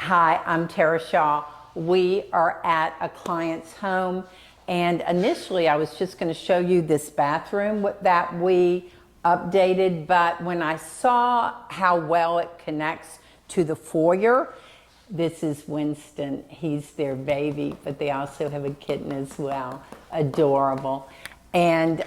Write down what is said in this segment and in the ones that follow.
Hi, I'm Tara Shaw. We are at a client's home, and initially I was just going to show you this bathroom that we updated, but when I saw how well it connects to the foyer, this is Winston. He's their baby, but they also have a kitten as well. Adorable. And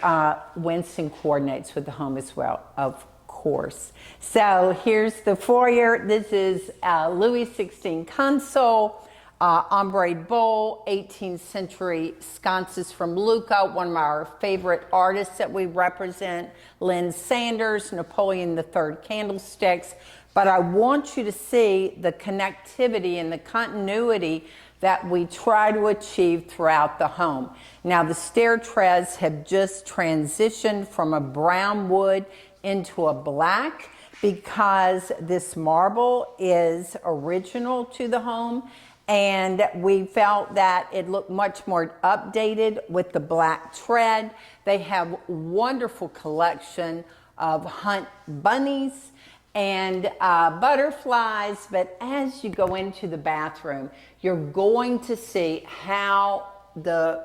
Winston coordinates with the home as well, of course. So here's the foyer. This is Louis XVI console, ombre bowl, 18th century sconces from Lucca, one of our favorite artists that we represent, Lynn Sanders, Napoleon III candlesticks. But I want you to see the connectivity and the continuity that we try to achieve throughout the home. Now the stair treads have just transitioned from a brown wood into a black because this marble is original to the home, and we felt that it looked much more updated with the black tread. They have wonderful collection of hunt bunnies and butterflies, but as you go into the bathroom, you're going to see how the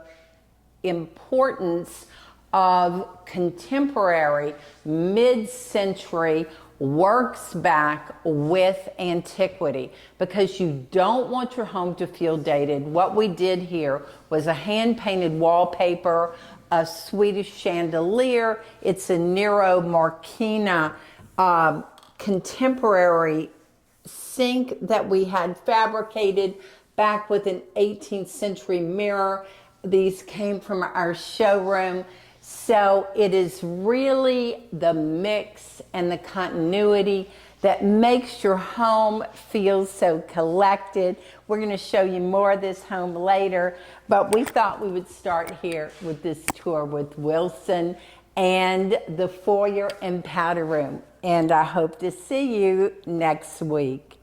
importance of contemporary mid-century works back with antiquity, because you don't want your home to feel dated. What we did here was a hand-painted wallpaper, a Swedish chandelier. It's a Nero Marquina contemporary sink that we had fabricated back with an 18th century mirror. These came from our showroom. So it is really the mix and the continuity that makes your home feel so collected. We're going to show you more of this home later, but we thought we would start here with this tour with Wilson and the foyer and powder room. And I hope to see you next week.